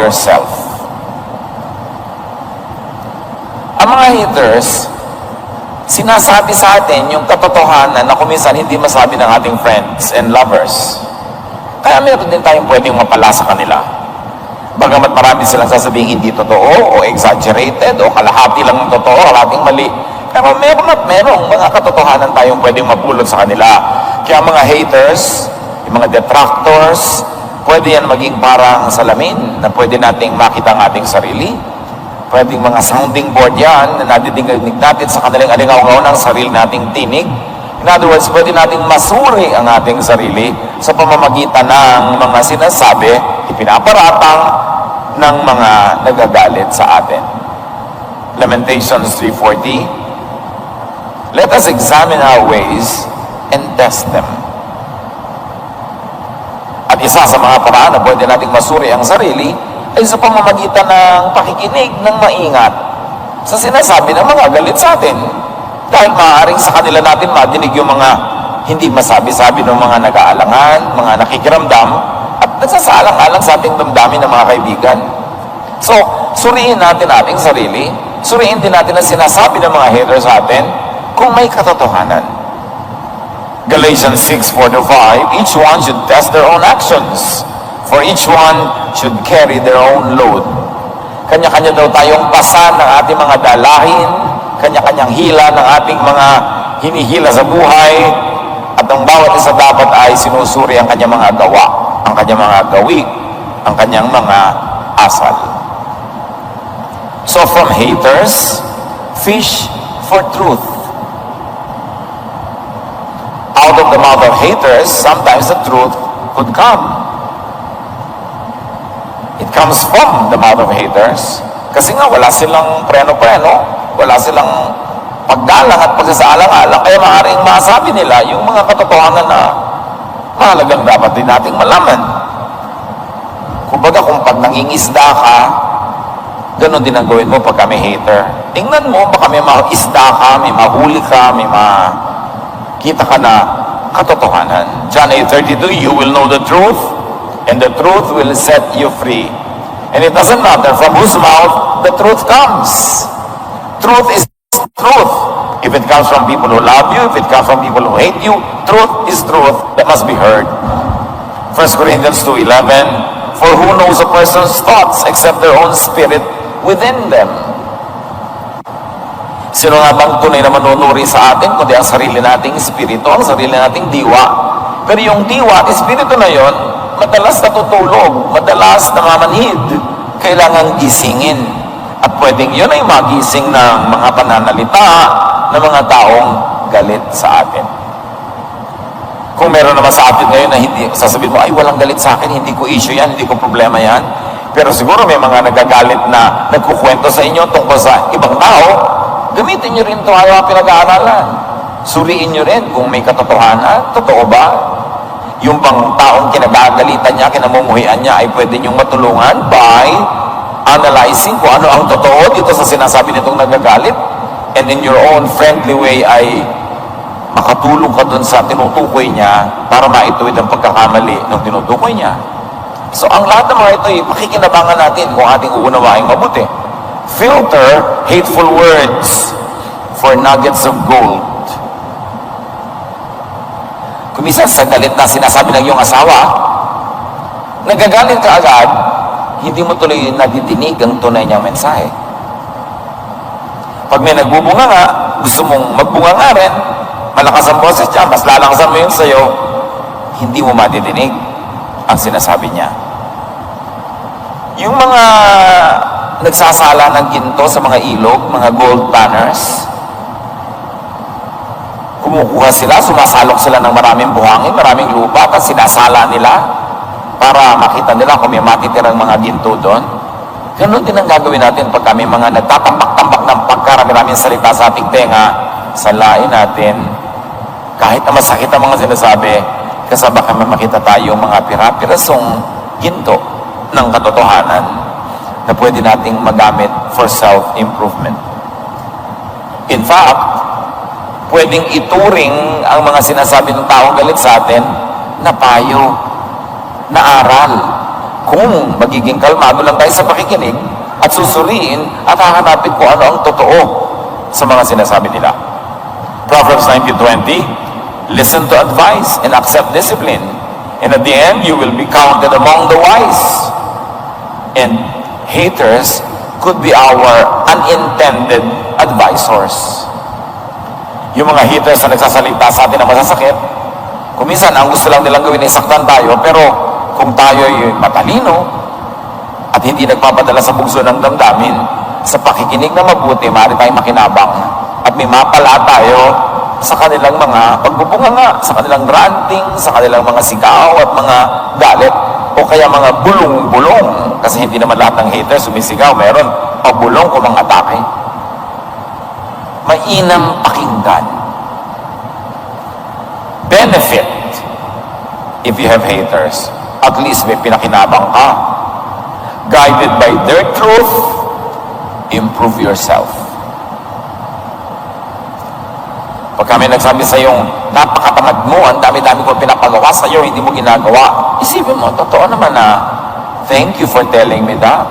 yourself. Ang mga haters, sinasabi sa atin yung katotohanan na kuminsan hindi masabi ng ating friends and lovers. Kaya meron din tayong pwedeng mapala sa kanila. Bagamat marami silang sasabihin hindi totoo o exaggerated o kalahati lang ng totoo, kalahating mali. Pero meron at merong mga katotohanan tayong pwedeng mapulot sa kanila. Kaya mga haters, yung mga detractors, pwede yan maging parang salamin na pwede nating makita ang ating sarili. Pwedeng mga sounding board yan na nadidinig natin sa kanilang alingaw-ngaw ng sarili nating tinig. In other words, pwede nating masuri ang ating sarili sa pamamagitan ng mga sinasabi, ipinaparatang ng mga nagagalit sa atin. Lamentations 3:40. Let us examine our ways and test them. At isa sa mga paraan na pwede nating masuri ang sarili ay sa pamamagitan ng pakikinig ng maingat sa sinasabi ng mga galit sa atin. Dahil maaaring sa kanila natin madinig yung mga hindi masabi-sabi ng mga nag-aalangan, mga nakikiramdam, at nagsasaalang-alang sa ating damdamin ng mga kaibigan. So, suriin natin ating sarili, suriin din natin ang sinasabi ng mga haters sa atin kung may katotohanan. Galatians 6:4-5, each one should test their own actions, for each one should carry their own load. Kanya-kanya daw tayong pasan ng ating mga dalahin, kanya-kanyang hila ng ating mga hinihila sa buhay, at ang bawat isa dapat ay sinusuri ang kanyang mga gawa, ang kanyang mga gawi, ang kanyang mga asal. So from haters, fish for truth. Out of the mouth of haters, sometimes the truth could come. It comes from the mouth of haters. Kasi nga wala silang preno-preno, wala silang paggalang at pagsasaalang-alang, kaya maaaring masabi nila yung mga katotohanan na mahalagang dapat din nating malaman. Kumbaga kung pag nangingisda ka, ganon din ang gawin mo pagka may hater. Tingnan mo, baka may isda ka, may mahuli ka, may makita ka na katotohanan. John 8:32, you will know the truth, and the truth will set you free. And it doesn't matter from whose mouth the truth comes. Truth is truth. If it comes from people who love you, if it comes from people who hate you, truth is truth that must be heard. 1 Corinthians 2:11, for who knows a person's thoughts except their own spirit within them? Sino nga bang tunay na manunuri sa atin kundi ang sarili nating espiritu, ang sarili nating diwa? Pero yung diwa at espiritu na yon, madalas natutulog, madalas namamanhid, kailangan gisingin. At pwedeng yun ay magising ng mga pananalita ng mga taong galit sa atin. Kung meron naman sa atin ngayon na hindi, sasabihin mo, ay walang galit sa akin, hindi ko issue yan, hindi ko problema yan. Pero siguro may mga nagagalit na nagkukwento sa inyo tungkol sa ibang tao, gamitin nyo rin ito ayaw pinag-aaralan. Suriin nyo rin kung may katotohanan, totoo ba? Yung bang taong kinagagalitan niya, kinamumuhian niya, ay pwede nyong matulungan by analyzing kung ano ang totoo dito sa sinasabi nitong nagagalit, and in your own friendly way ay makatulong ka dun sa tinutukoy niya para maituwid ang pagkakamali ng tinutukoy niya. So ang lahat ng mga ito ay pakikinabangan natin kung ating uunawaing mabuti. Filter hateful words for nuggets of gold. Kung minsan sa galit na sinasabi ng iyong asawa, nagagalit ka agad, hindi mo tuloy nadidinig ang tunay niyang mensahe. Pag may nagbubunga nga, gusto mong magbunga nga rin, malakas ang boses niya, mas lalakasan mo yun sa'yo, hindi mo madidinig ang sinasabi niya. Yung mga nagsasala ng ginto sa mga ilog, mga gold banners, kumukuha sila, sumasalok sila ng maraming buhangin, maraming lupa, at sinasala nila para makita nila kung may matitirang mga ginto doon. Ganun din ang gagawin natin pag kami mga nagtatambak-tambak ng pagkarami-raming salita sa ating tenga, salain natin. Kahit na masakit ang mga sinasabi, kasaba kami makita tayo mga pirasong ginto ng katotohanan na pwede nating magamit for self-improvement. In fact, pwedeng ituring ang mga sinasabi ng taong galit sa atin na payo, na aral, kung magiging kalmado lang tayo sa pakikinig at susuriin at hahanapin kung ano ang totoo sa mga sinasabi nila. Proverbs 19:20, listen to advice and accept discipline, and at the end you will be counted among the wise. And haters could be our unintended advisors. Yung mga haters na nagsasalita sa atin na masasakit, kung minsan ang gusto lang nilang gawin ay saktan tayo, pero kung tayo ay matalino at hindi nagpapadala sa bugso ng damdamin, sa pakikinig na mabuti, maaari tayong makinabang at may mapala tayo sa kanilang mga pagbubunganga, sa kanilang ranting, sa kanilang mga sigaw at mga galit, o kaya mga bulong-bulong. Kasi hindi naman lahat ng haters sumisigaw, meron pabulong kung mga atake. Mainam pakinggan. Benefit if you have haters. At least may pinakinabang ka. Guided by their truth, improve yourself. Pag kami nagsabi sa iyong, napakatamad mo, ang dami-dami ko pinapagawa sa iyo, hindi mo ginagawa, isipin mo, totoo naman na, thank you for telling me that.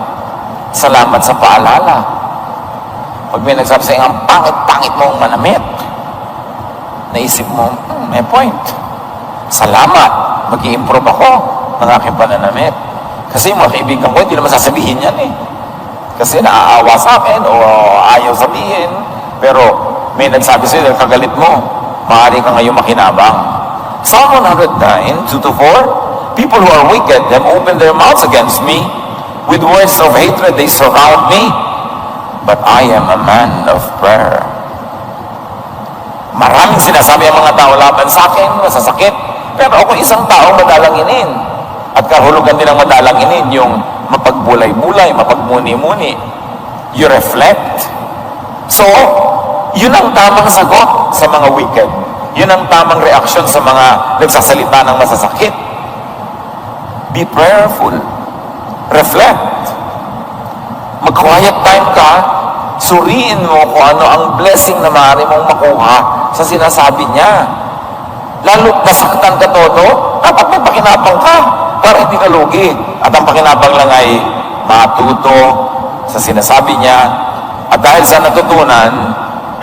Salamat sa paalala. Pag may nagsabi sa iyo, ang pangit-pangit mong manamit, naisip mo, may point. Salamat, mag-i-improve ako ng aking pananamit. Kasi yung mga kaibigan ko, hindi naman sasabihin yan eh. Kasi naaawa sa akin o ayaw sabihin. Pero may nagsabi sa'yo, dahil kagalit mo, maaari ka ngayon makinabang. Psalm 109, 2-4, people who are wicked have opened their mouths against me. With words of hatred, they surround me. But I am a man of prayer. Maraming sinasabi ang mga tao laban sa akin, masasakit. Pero ako isang taong madalanginin. At kahulugan din ang madalanginin, yung mapagbulay-bulay, mapagmuni-muni. You reflect. So, yun ang tamang sagot sa mga wicked. Yun ang tamang reaksyon sa mga nagsasalita ng masasakit. Be prayerful. Reflect. Mag-quiet time ka. Suriin mo kung ano ang blessing na maaari mong makuha sa sinasabi niya. Lalo't nasaktan ka todo, dapat may pakinabang ka para hindi ka lugi. At ang pakinabang lang ay matuto sa sinasabi niya. At dahil sa natutunan,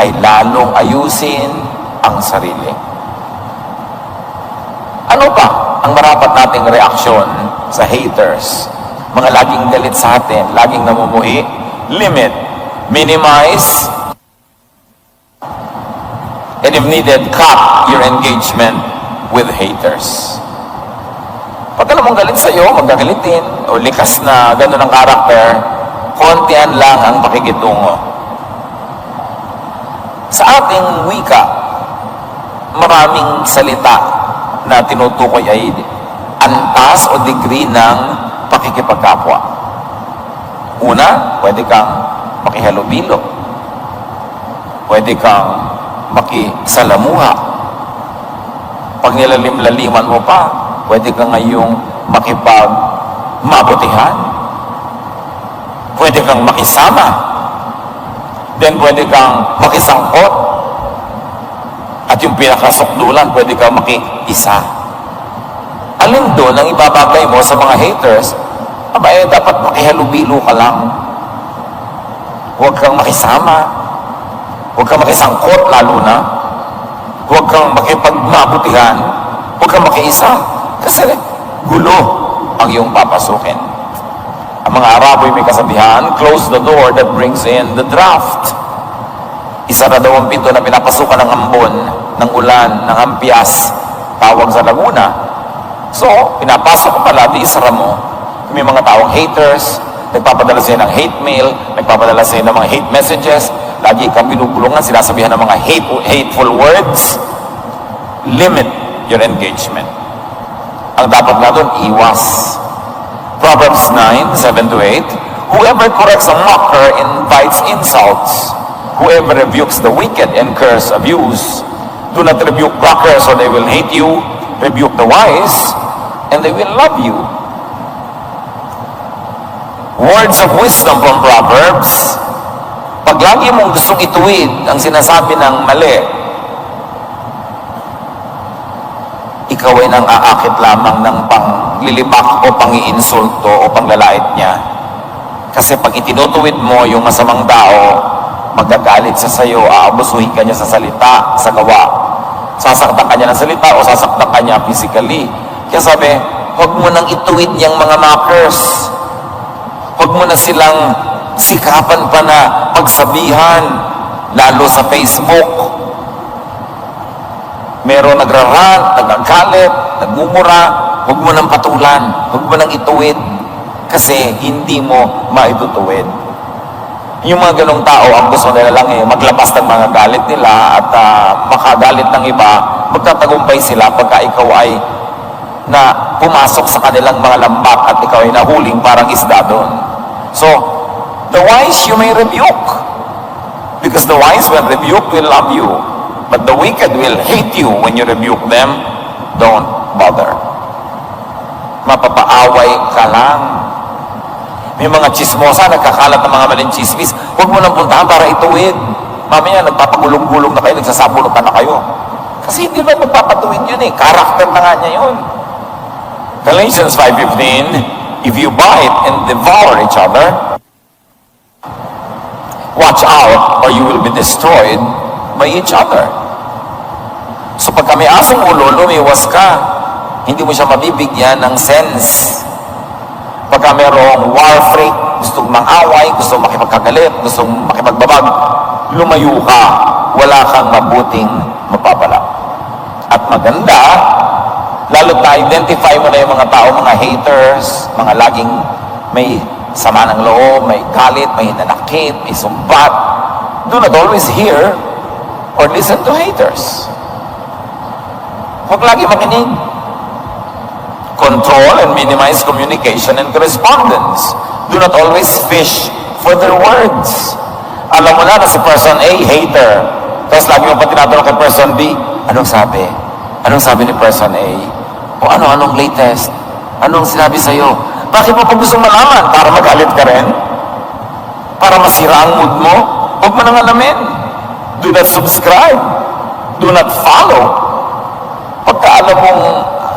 ay lalong ayusin ang sarili. Ano pa ang marapat nating reaksyon sa haters? Mga laging galit sa atin, laging namumuhi. Limit, minimize, and if needed, cut your engagement with haters. Pag alam mong galit sa'yo, magagalitin, o likas na gano'n ang karakter, kontian lang ang pakikitungo. Sa ating wika, maraming salita na tinutukoy ay antas o degree ng pakikipagkapwa. Una, pwede kang makihalubilo. Pwede kang makisalamuha. Pag nilalim-laliman mo pa, pwede kang ngayong makipagmabutihan. Pwede kang makisama. Then pwede kang makisangkot. At yung pinakasukdulan, pwede kang makiisa. Alin doon ang ibabagay mo sa mga haters? Abay, dapat makihalubilo ka lang. Huwag kang makisama. Huwag kang makisangkot, lalo na. Huwag kang makipagmabutihan. Huwag kang makiisa. Kasi gulo ang iyong papasukin. Ang mga Arabo ay may kasabihan, close the door that brings in the draft. Isa na daw ang pinto na pinapasukan ng ambon, ng ulan, ng ampias, tawag sa Laguna. So, pinapasok ko pala, di isara mo. May mga taong haters, nagpapadala sila ng hate mail, nagpapadala sila ng mga hate messages, lagi kang binubulungan, sinasabihan ng mga hateful words. Limit your engagement. Ang dapat na doon, iwas. Proverbs 9, 7-8, whoever corrects a mocker invites insults. Whoever rebukes the wicked incurs abuse. Do not rebuke mockers or they will hate you. Rebuke the wise and they will love you. Words of wisdom from Proverbs. Pag lagi mong gustong ituwid ang sinasabi ng mali, ikaw ay nang aakit lamang ng paglilibak o pangiinsulto o panglalait niya. Kasi pag itinutuwid mo yung masamang tao, magagalit siya sa'yo, aabusuhin ka niya sa salita, sa gawa. Sasaktan ka niya ng salita o sasaktan ka niya physically. Kaya sabi, huwag mo nang ituwid yung mga mockers. Huwag mo na silang sikapan pa na pagsabihan, lalo sa Facebook. Meron nagrarant, nagagalit, nagmumura, huwag mo nang patulan, huwag mo nang ituwid, kasi hindi mo maitutuwid. Yung mga ganong tao, ang gusto nila lang maglabas ng mga galit nila at makagalit ng iba, magtatagumpay sila pagka ikaw ay na pumasok sa kanilang mga lambak at ikaw ay nahuling parang isda doon. So, the wise you may rebuke, because the wise when rebuked will love you, but the wicked will hate you when you rebuke them. Don't bother. Mapapaaway ka lang. May mga chismosa, nagkakalat ng mga maling chismis, huwag mo nang puntahan para ituwid. Mamaya, nagpapagulong-gulong na kayo, nagsasabunutan na kayo. Kasi hindi ba magpapatuwid yun Karakter na nga niya yun. Galatians 5:15, if you bite and devour each other, watch out or you will be destroyed by each other. So pagka may asong ulo, lumiwas ka. Hindi mo siya mabibigyan ng sense. Pagka mayroong war freak, gustong mang-away, gustong makipagkagalit, gustong makipagbabag, lumayo ka. Wala kang mabuting mapapala. At maganda, lalo na identify mo na yung mga tao, mga haters, mga laging may sama ng loob, may galit, may nanakit, may sumbat. Do not always hear or listen to haters. Huwag lagi makinig. Control and minimize communication and correspondence. Do not always fish for their words. Alam mo na si person A, hater. Tapos lagi mo pa tinatanong kay person B, anong sabi? Anong sabi ni person A? O anong latest? Anong sinabi sa'yo? Bakit mo pa gusto malaman? Para magalit ka rin? Para masira ang mood mo? Huwag mo nang alamin. Do not subscribe. Do not follow. Pagka alam mong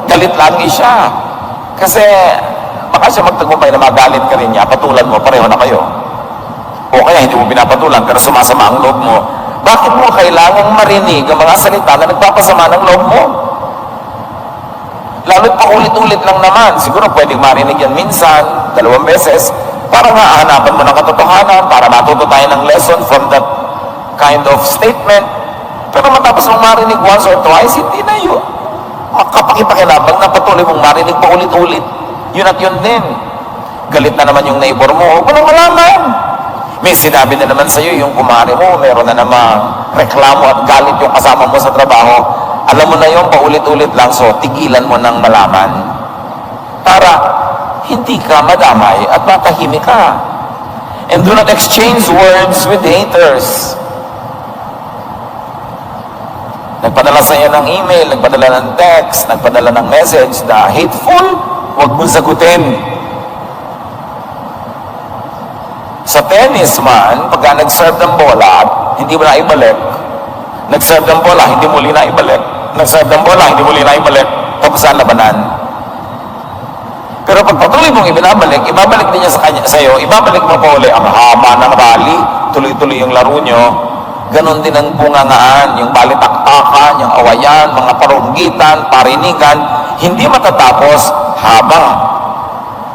galit lagi siya. Kasi baka siya magtagumpay na magalit ka rin niya, patulan mo, pareho na kayo. O kaya hindi mo pinapatulan pero sumasama ang loob mo. Bakit mo kailangang marinig ang mga salita na nagpapasama ng loob mo? Lalo't pa ulit-ulit lang naman. Siguro pwedeng marinig yan minsan, 2 beses, para nga hanapan mo ng katotohanan, para matuto tayo ng lesson from that kind of statement. Pero matapos mong marinig once or twice, hindi na yun. Makapakipakinabang na patuloy mong marinig pa ulit-ulit. Yun at yun din. Galit na naman yung neighbor mo, huwag mo nang malaman. May sinabi na naman sa'yo yung kumare mo, meron na namang reklamo at galit yung kasama mo sa trabaho. Alam mo na yung paulit-ulit lang, so tigilan mo ng malaman. Para hindi ka madamay at matahimik ka. And do not exchange words with haters. Nagpadala sa iyo ng email, nagpadala ng text, nagpadala ng message na hateful, huwag mong sagutin. Sa tennis man, pagka nag-serve ng bola at hindi mo na ibalik, nag-serve ng bola, hindi muli na ibalik, nag-serve ng bola, hindi muli na ibalik, tapos ang labanan. Pero pag patuloy mong ibinabalik, ibabalik din niya sa iyo, ibabalik mo pa uli, ang haba ng rally, tuloy-tuloy yung laro nyo, ganon din ang bungangaan, yung balitaktakan, yung awayan, mga parunggitan, parinigan, hindi matatapos habang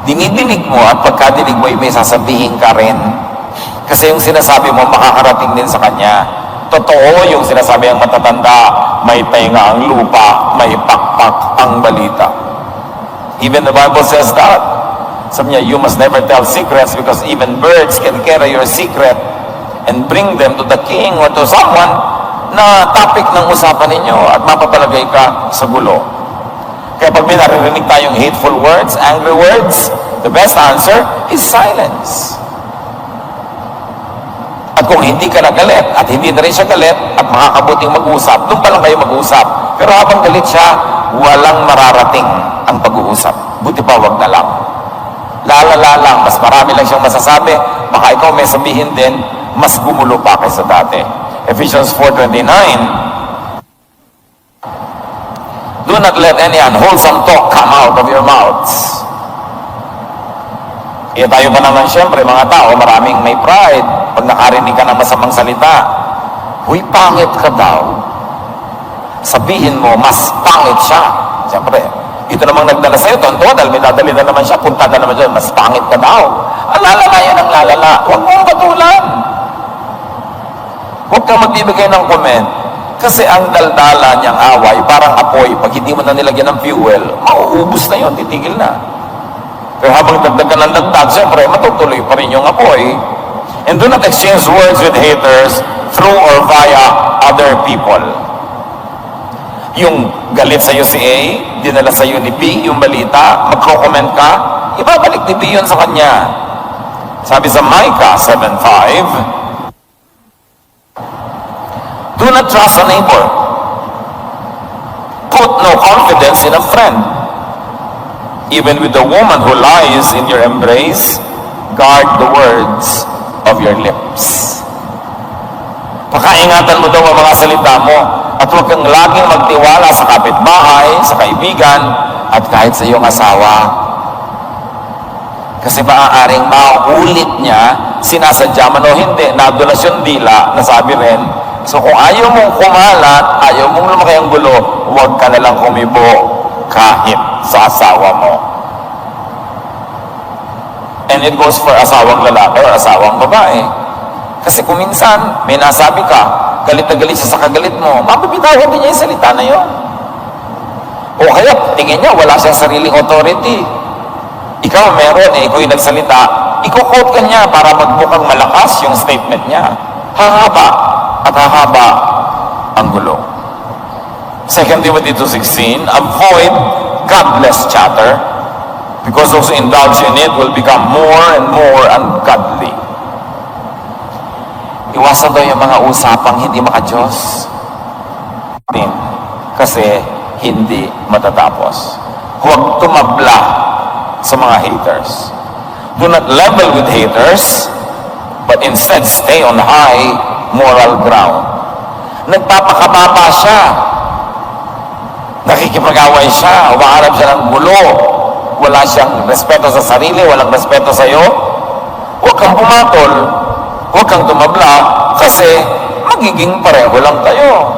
dinidinig mo at pagkadinig mo, may sasabihin ka rin. Kasi yung sinasabi mo, makakarating din sa kanya. Totoo yung sinasabi ang matatanda, may tainga ang lupa, may pakpak ang balita. Even the Bible says that. Sabi niya, you must never tell secrets because even birds can carry your secret and bring them to the king or to someone na topic ng usapan ninyo at mapapalagay ka sa gulo. Kaya pag may naririnig tayong hateful words, angry words, the best answer is silence. At kung hindi ka nagalit at hindi na rin siya galit at makakabuting mag-usap, doon pa lang kayo mag-usap. Pero habang galit siya, walang mararating ang pag-uusap. Buti pa, wag na lang. Lalala lang, mas marami lang siyang masasabi, baka ikaw may sabihin din, mas gumulo pa kaysa dati. Ephesians 4:29, Do not let any unwholesome talk come out of your mouths. Tayo pa naman siyempre, mga tao, maraming may pride. Pag nakarinig ka ng masamang salita, huy, pangit ka daw. Sabihin mo, mas pangit siya. Siyempre, ito namang nagdala sa'yo, tonto, dahil may dadali na naman siya, punta na naman siya, mas pangit ka daw. Ang lalala yan ang lalala. Huwag mong patulan. Huwag kang magbibigay ng comment. Kasi ang daldala niyang away, parang apoy, pag hindi mo na nilagyan ng fuel, mauubos na yun, titigil na. Pero habang dagdag ka ng dagdag, siyempre, matutuloy pa rin yung apoy. And do not exchange words with haters through or via other people. Yung galit sa'yo si A, dinala sa'yo ni B, yung balita, magko-comment ka, ibabalik ni B yun sa kanya. Sabi sa Micah 7:5, do not trust a neighbor. Put no confidence in a friend. Even with the woman who lies in your embrace, guard the words of your lips. Pakaingatan mo daw ang mga salita mo at huwag kang laging magtiwala sa kapitbahay, sa kaibigan, at kahit sa iyong asawa. Kasi maaaring maulit niya, sinasadya man o hindi, nadulas yung dila, nasabi rin. So kung ayaw mong kumalat, ayaw mong lumaki ang gulo, huwag ka nalang kumibo kahit sa asawa mo. And it goes for asawang lalaki o asawang babae. Kasi kung minsan, may nasabi ka, galit na galit siya sa kagalit mo, mapabitawan din niya yung salita na yun. O kaya, tingin niya, wala siyang sariling authority. Ikaw meron, ikaw yung nagsalita, i-quote ka niya para magmukhang malakas yung statement niya. Hahaba at hahaba ang gulo. 2 Timothy 2:16, avoid godless chatter, because those who indulge in it will become more and more ungodly. Iwasan daw yung mga usapang hindi maka-Diyos. Kasi hindi matatapos. Huwag tumabla sa mga haters. Do not level with haters, but instead stay on high moral ground. Nagpapakababa siya. Nakikipag-away siya. Umaharap siya ng gulo. Wala siyang respeto sa sarili, walang respeto sa iyo. Huwag kang pumatol. Huwag kang tumabla kasi magiging pareho lang kayo.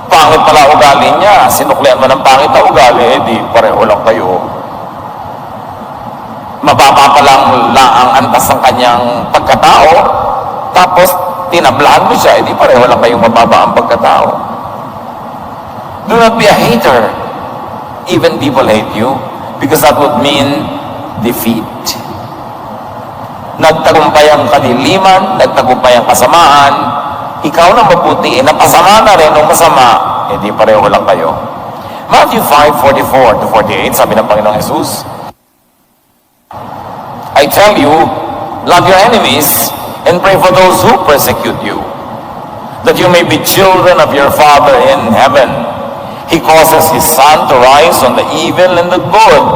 Pangit pala ugali niya. Sinuklian mo ng pangit na ugali, di pareho lang kayo. Mababa pa lang ang antas ng kanyang pagkatao, tapos tinablahan mo siya, di pareho lang kayong mababa ang pagkatao. Do not be a hater. Even people hate you because that would mean defeat. Nagtagumpay ang kadiliman, nagtagumpay ang kasamaan, ikaw na mabuti, napasama na rin ng masama, hindi pareho lang kayo. Matthew 5:44-48, sabi ng Panginoong Jesus, I tell you, love your enemies and pray for those who persecute you, that you may be children of your Father in heaven. He causes His sun to rise on the evil and the good,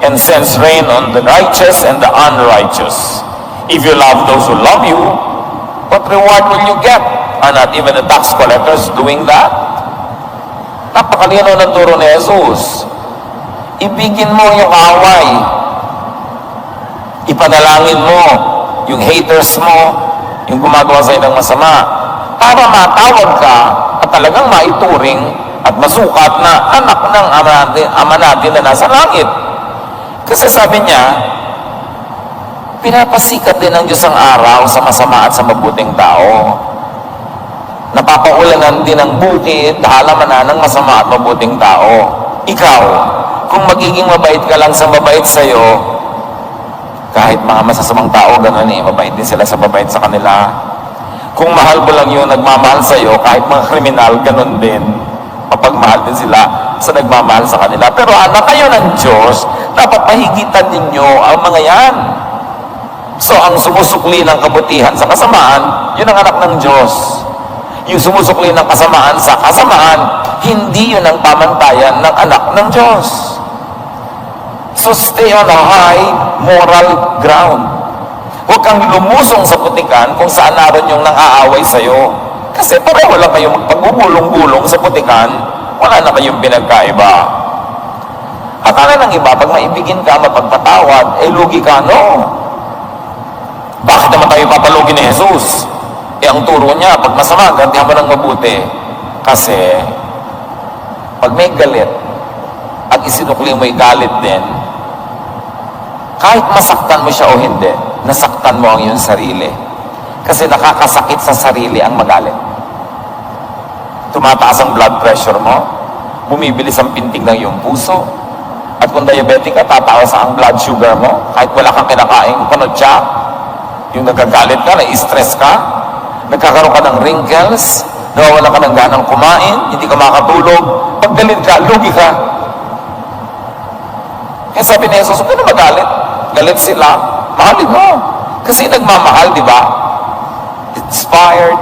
and sends rain on the righteous and the unrighteous. If you love those who love you, what reward will you get? Are not even the tax collectors doing that? Napakalino ng turo ni Jesus. Ibigin mo yung away. Ipanalangin mo yung haters mo, yung gumagawa sa'yo ng masama, para matawag ka at talagang maituring at masukat na anak ng Ama natin na nasa langit. Kasi sabi niya, pinapasikat din ng Diyos ang araw sa masama at sa mabuting tao. Napapaulanan din ng bukid, halamanan ng masama at mabuting tao. Ikaw, kung magiging mabait ka lang sa mabait sa'yo, kahit mga masasamang tao, ganun mabait din sila sa mabait sa kanila. Kung mahal mo lang yung nagmamahal sa'yo, kahit mga kriminal, ganun din. Mapagmahal din sila sa nagmamahal sa kanila. Pero anak kayo ng Diyos, dapat mahigitan ninyo ang mga yan. So, ang sumusukli ng kabutihan sa kasamaan, yun ang anak ng Diyos. Yung sumusukli ng kasamaan sa kasamaan, hindi yun ang pamantayan ng anak ng Diyos. So, stay on a high moral ground. Huwag kang lumusong sa putikan kung saan naroon yung nang-aaway sa'yo. Kasi pareho lang kayo magpagugulong-gulong sa putikan, wala na kayong pinagkaiba. Akala ng iba, pag maibigin ka, mapagpatawad, lugi ka, no? Bakit naman tayo papalugi ni Jesus? Ang turo niya, pag masama, gantihan mo ng mabuti. Kasi, pag may galit, at isinukli mo yung galit din, kahit masaktan mo siya o hindi, nasaktan mo ang iyong sarili. Kasi nakakasakit sa sarili ang magalit. Tumataas ang blood pressure mo, bumibilis ang pintig ng iyong puso, at kung diabetic ka, tataas ang blood sugar mo, kahit wala kang kinakaing panotya, yung nagagalit ka, na-stress ka, nagkakaroon ka ng wrinkles, nawawala ka ng ganang kumain, hindi ka makatulog, pag galit ka, lugi ka. Kaya sabi ni Jesus, huwag ka na magalit. Galit sila, mahalin mo. Kasi nagmamahal, di ba? Inspired,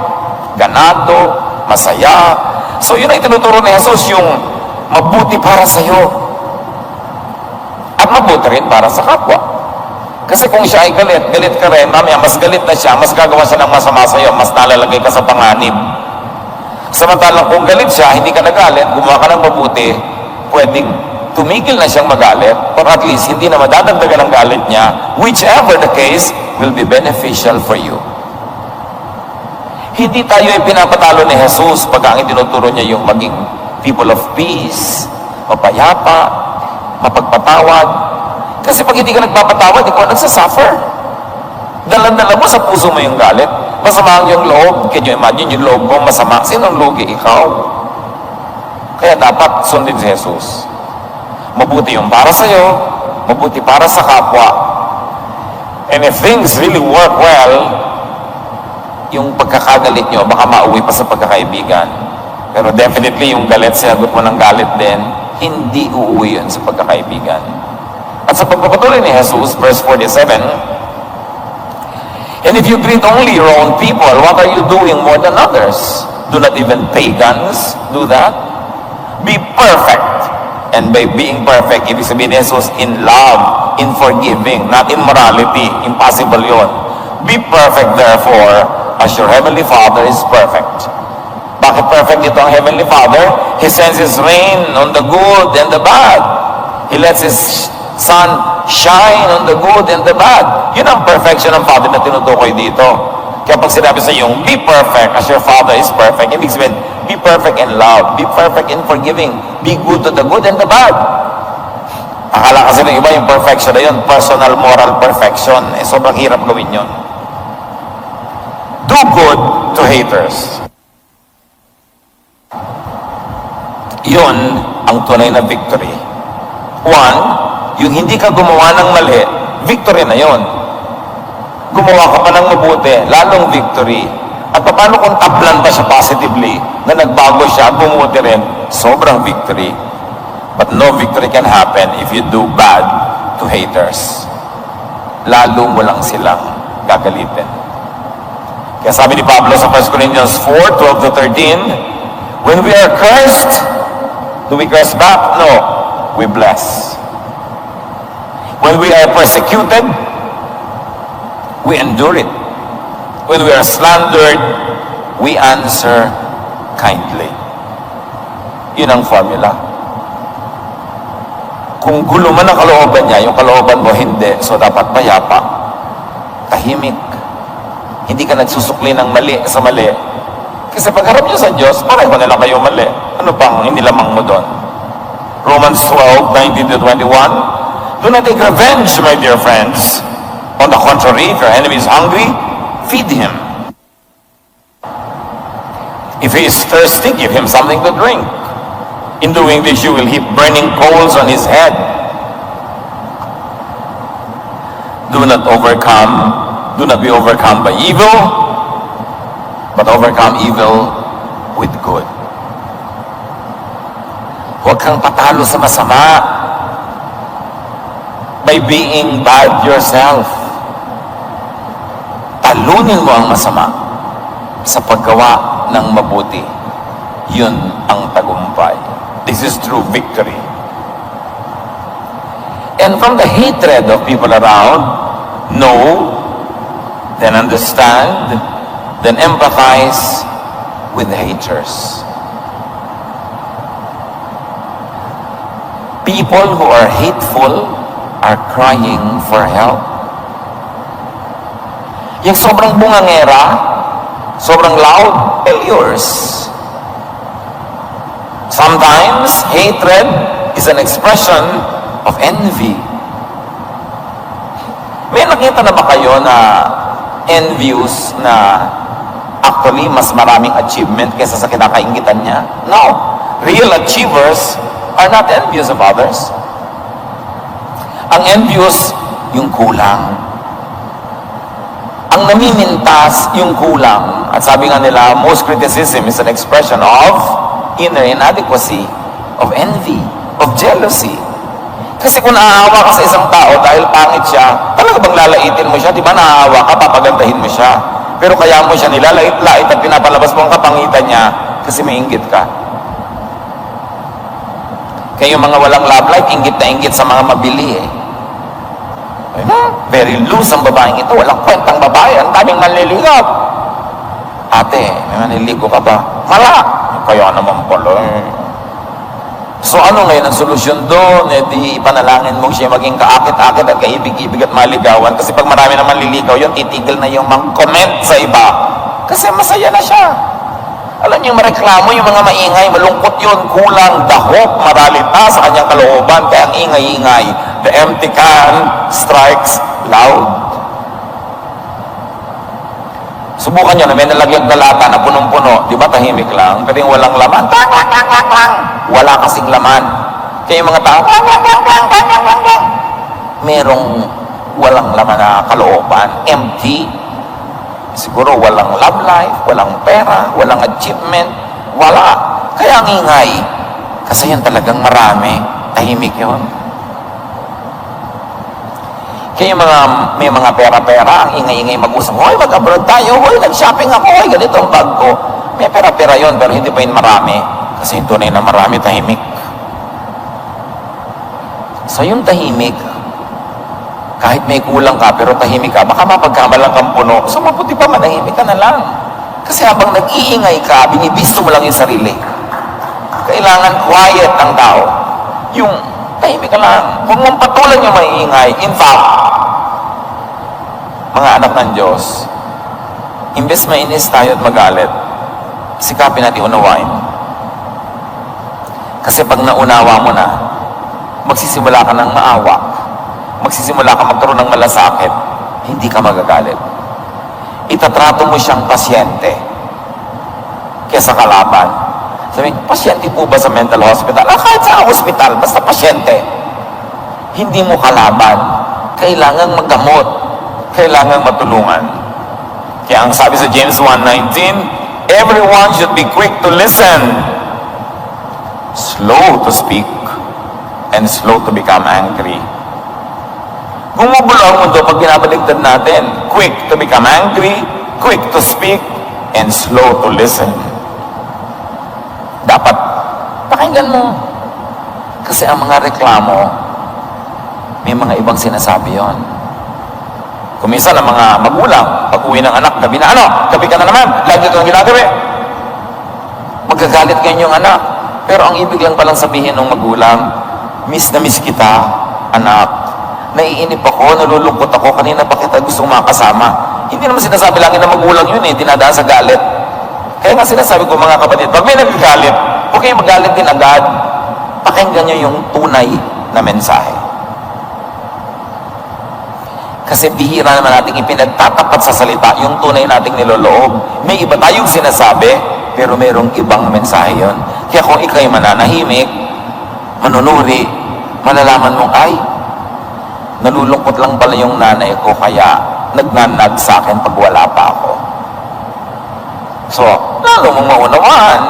ganado, masaya. So yun ay tinuturo ni Jesus, yung mabuti para sa'yo. At mabuti rin para sa kapwa. Kasi kung siya ay galit, galit ka rin, mamaya mas galit na siya, mas gagawa siya ng masama sa'yo, mas nalalagay ka sa panganib. Samantalang kung galit siya, hindi ka nagalit, gumawa ka ng mabuti, pwedeng tumigil na siyang magalit, or at least hindi na madadagdagan ang galit niya, whichever the case, will be beneficial for you. Hindi tayo ay pinapatalo ni Jesus pag ang itinuturo niya yung maging people of peace, mapayapa, mapagpatawad. Kasi pag hindi ka nagpapatawad, ikaw nagsasuffer. Dalan-dala mo sa puso mo yung galit. Masama ang yung loob. Can you imagine yung loob mo masama? Sinong lugi? Ikaw. Kaya dapat sundin si Jesus. Mabuti yung para sa'yo, mabuti para sa kapwa. And if things really work well, yung pagkakagalit nyo, baka mauwi pa sa pagkakaibigan. Pero definitely yung galit, sinagot mo ng galit din, hindi uuwi yun sa pagkakaibigan. At sa pagpapatuloy ni Jesus, verse 47, and if you greet only your own people, what are you doing more than others? Do not even pagans do that? Be perfect. And by being perfect, ibig sabihin ni Jesus, in love, in forgiving, not in morality. Impossible yun. Be perfect, therefore, as your Heavenly Father is perfect. Bakit perfect ito ang Heavenly Father? He sends His rain on the good and the bad. He lets His sun shine on the good and the bad. Yun ang perfection ng Father na tinutukoy dito. Kaya pag sinabi sa iyo, be perfect as your Father is perfect, ibig sabihin, be perfect in love, be perfect in forgiving, be good to the good and the bad. Akala kasi ng iba yung perfection na yun, personal moral perfection. Sobrang hirap gawin yun. Do good to haters. Yun ang tunay na victory. One, yung hindi ka gumawa ng mali, victory na yon. Gumawa ka pa ng mabuti, lalong victory. At paano kung tablan pa siya positively, na nagbago siya at bumuti rin, sobrang victory. But no victory can happen if you do bad to haters. Lalo mo lang silang gagalitin. Kaya sabi ni Pablo sa 1 Corinthians 4:12-13, when we are cursed, do we curse back? No, we bless. When we are persecuted, we endure it. When we are slandered, we answer kindly. Yun ang formula. Kung gulo man ang kalooban niya, yung kalooban mo hindi, so dapat mayapa, tahimik. Hindi ka nagsusukli ng mali sa mali. Kasi pagharap niyo sa Diyos, pareho na lang kayo mali. Ano pang inilamang mo doon? Romans 12:19-21, do not take revenge, my dear friends. On the contrary, if your enemy is hungry, feed him. If he is thirsty, give him something to drink. In doing this, you will heap burning coals on his head. Do not be overcome by evil, but overcome evil with good. Huwag kang patalo sa masama by being bad yourself. Talunin mo ang masama sa paggawa ng mabuti. Yun ang tagumpay. This is true victory. And from the hatred of people around, know, then understand, then empathize with the haters. People who are hateful are crying for help. Yung sobrang bungangera, sobrang loud, failures. Sometimes, hatred is an expression of envy. May nakita na ba kayo na envious na actually mas maraming achievement kaysa sa kinakaingitan niya? No. Real achievers are not envious of others. Ang envious, yung kulang. Ang namimintas, yung kulang. At sabi nga nila, most criticism is an expression of inner inadequacy, of envy, of jealousy. Kasi kung naaawa ka sa isang tao dahil pangit siya, talaga bang lalaitin mo siya? Di ba naaawa ka, papagandahin mo siya? Pero kaya mo siya nilalait-lait at pinapalabas mo ang kapangitan niya kasi may inggit ka. Kaya yung mga walang love life, inggit na inggit sa mga mabili eh. Very loose ang babaeng ito. Walang kwentang babae. Ang daming manliligaw. Ate, may manliligo ka ba? Wala. Kaya naman pala eh. So ano ngayon ang solusyon doon? Eh di ipanalangin mo siya maging kaakit-akit at kaibig-ibig at maligawan. Kasi pag marami naman liligaw yun, titigil na yung mang-comment sa iba. Kasi masaya na siya. Alam niyo, mareklamo yung mga maingay, malungkot yun, kulang, dahok, maralita sa kanyang kalooban, kaya ang ingay-ingay. The empty can strikes loud. Subukan nyo na may nalagyan na lata na punong-puno, di ba tahimik lang, pero yung walang laman, wala kasing laman. Kaya yung mga tao, merong walang laman na kalooban, empty. Siguro walang love life, walang pera, walang achievement, wala. Kaya ang ingay, kasi yan talagang marami, tahimik yun. Kaya may mga pera-pera, ang ingay-ingay mag-usap, hoy, mag-abroad tayo, hoy, nag-shopping ako, hoy, ganito ang bag ko. May pera-pera yun, pero hindi pa yun marami, kasi yung tunay na marami, tahimik. So yung tahimik, kahit may kulang ka, pero tahimik ka, baka mapagkamalang kang puno. So, mabuti pa, manahimik ka na lang. Kasi habang nag-iingay ka, binibisto mo lang yung sarili. Kailangan quiet ang tao. Yung tahimik ka lang. Huwag mong patulan yung maiingay. In fact, mga anak ng Diyos, imbes mainis tayo at magalit, sikapin natin unawain. Kasi pag naunawa mo na, magsisimula ka ng maawa. Magsisimula ka magkaroon ng malasakit, hindi ka magagalit. Itatrato mo siyang pasyente kesa kalaban. Sabi, pasyente po ba sa mental hospital? Kahit sa hospital, basta pasyente. Hindi mo kalaban. Kailangan maggamot. Kailangan matulungan. Kaya ang sabi sa James 1:19, everyone should be quick to listen, slow to speak, and slow to become angry. Gumugulo ang mundo pag binabaligtad natin. Quick to become angry, quick to speak, and slow to listen. Dapat pakinggan mo. Kasi ang mga reklamo, may mga ibang sinasabi yon. Kung minsan ang mga magulang, pag uwi ng anak, gabi na gabi ka na naman, lagi kang ginagabi. Magagalit kayo yung anak. Pero ang ibig lang palang sabihin ng magulang, miss na miss kita, anak. Naiinip ako, nalulungkot ako, kanina pa kita gustong makasama. Hindi naman sinasabi lang ng magulang yun dinadaan sa galit. Kaya nga sinasabi ko mga kapatid, pag may nagagalit, huwag kayong magalit din agad. Pakinggan nyo yung tunay na mensahe. Kasi bihira naman natin ipinagtatapat sa salita yung tunay nating niloloob. May iba tayong sinasabi, pero mayroong ibang mensahe yon. Kaya kung ikaw'y mananahimik, manunuri, malalaman mong, ay, nalulungkot lang pala yung nanay ko, kaya nagnanag sa akin pag wala pa ako. So, lalo mong maunawaan,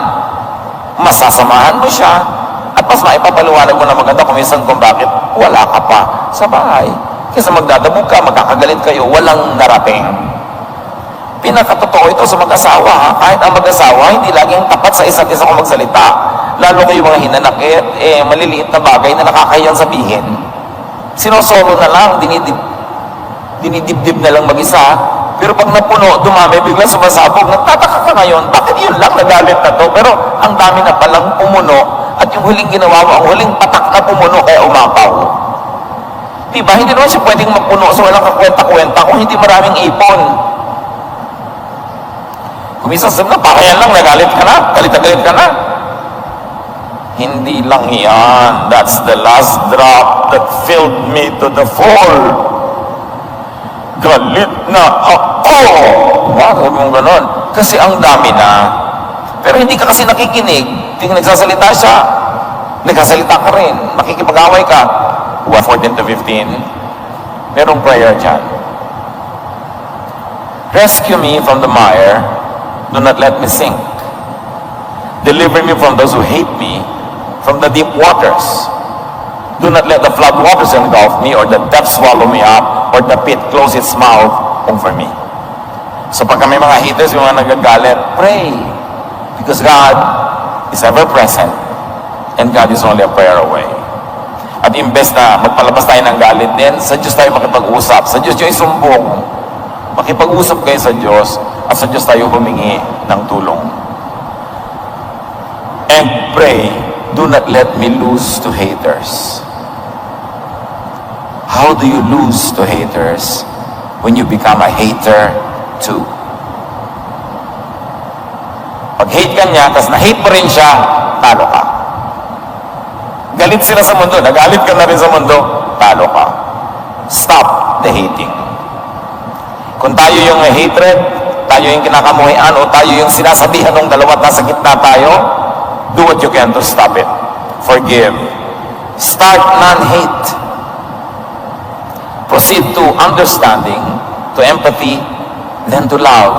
masasamahan mo siya, at mas maipapaliwanag mo na maganda kung minsan kung bakit wala ka pa sa bahay. Kasi magdadabog ka, magkakagalit kayo, walang narating. Pinakatotoo ito sa mag-asawa, ha? Kahit ang mag-asawa, hindi laging tapat sa isa't isa kung magsalita. Lalo kayo mga hinanakit, maliliit na bagay na nakakayang sabihin. Sinosolo na lang, dinidibdib na lang mag-isa. Pero pag napuno, dumami, biglang sumasabog. Nagtataka ka ngayon, bakit yun lang nagalit na to? Pero ang dami na palang pumuno at yung huling ginawa mo, ang huling patak na pumuno kaya umapaw. Diba? Hindi naman siya pwedeng magpuno sa walang kakwenta-kwenta kung hindi maraming ipon. Kung minsan sabi na, pakayan lang, nagalit ka na, galit ka na. Hindi lang yan. That's the last drop that filled me to the full. Galit na ako. Bakit mong ganon? Kasi ang dami na. Pero hindi ka kasi nakikinig. Tingnan nagsasalita siya. Nagsasalita ka rin. Makikipag-away ka. 14 to 15. Merong prayer dyan. Rescue me from the mire. Do not let me sink. Deliver me from those who hate me, from the deep waters. Do not let the flood waters engulf me, or the depths swallow me up, or the pit close its mouth over me. So pag may mga haters, yung mga nagagalit, pray. Because God is ever present, and God is only a prayer away. At imbes na magpalabas tayo ng galit din, sa Diyos tayo makipag-usap. Sa Diyos yung isumbong. Makipag-usap kayo sa Diyos, at sa Diyos tayo humingi ng tulong. And pray, do not let me lose to haters. How do you lose to haters? When you become a hater too. Pag hate ka niya, tapos na-hate mo rin siya, talo ka. Galit sila sa mundo, nagalit ka na rin sa mundo, talo ka. Stop the hating. Kung tayo yung hatred, tayo yung kinakamuhian, o tayo yung sinasabihan ng dalawa at nasa gitna tayo, do what you can to stop it. Forgive. Start non-hate. Proceed to understanding, to empathy, then to love.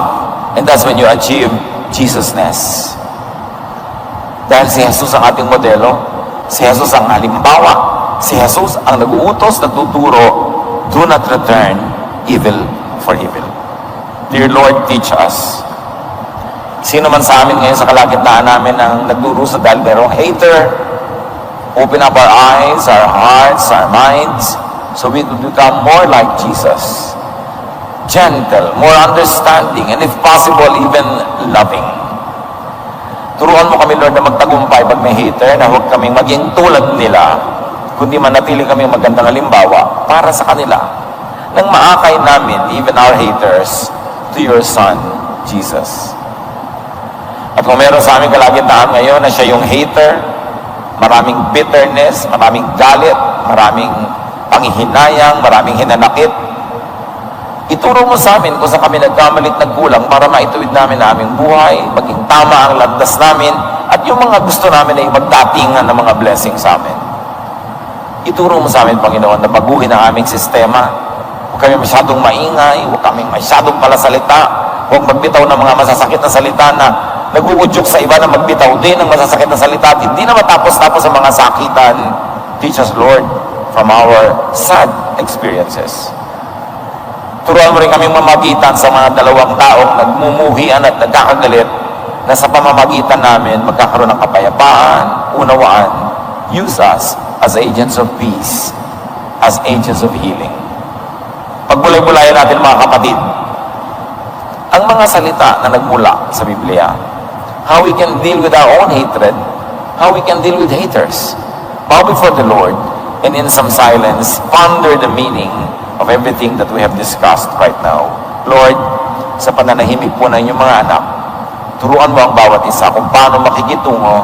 And that's when you achieve Jesusness. Dahil si Jesus ang ating modelo, si Jesus ang halimbawa, si Jesus ang nag-uutos, nagtuturo, do not return evil for evil. Dear Lord, teach us. Sino man sa amin ngayon sa kalagitnaan namin ang nagdurusa dahil merong hater, open up our eyes, our hearts, our minds, so we could become more like Jesus. Gentle, more understanding, and if possible, even loving. Turuan mo kami, Lord, na magtagumpay pag may hater, na huwag kaming maging tulad nila, kundi manatili kaming magandang halimbawa para sa kanila. Nang maakay namin, even our haters, to your Son, Jesus. At kung meron sa aming kalagitnaan ngayon na siya yung hater, maraming bitterness, maraming galit, maraming panghihinayang, maraming hinanakit, ituro mo sa amin kung saan kami nagkamalit, nagkulang para maituwid namin na aming buhay, maging tama ang landas namin, at yung mga gusto namin ay magdatingan ng mga blessing sa amin. Ituro mo sa amin, Panginoon, na baguhin ang aming sistema. Huwag kami masyadong maingay, huwag kami masyadong palasalita, huwag magbitaw ng mga masasakit na salita na naguudyok sa iba na magbitaw din ng masasakit na salita at hindi na matapos-tapos ang mga sakitan. Teach us, Lord, from our sad experiences. Turuan mo rin kaming mamagitan sa mga dalawang taong nagmumuhian at nagkakagalit na sa pamamagitan namin magkakaroon ng kapayapaan, unawaan. Use us as agents of peace, as agents of healing. Pagbulay-bulayan natin, mga kapatid, ang mga salita na nagmula sa Biblia, how we can deal with our own hatred, how we can deal with haters. Bow before the Lord, and in some silence, ponder the meaning of everything that we have discussed right now. Lord, sa pananahimik po ng inyong mga anak, turuan mo ang bawat isa kung paano makikitungo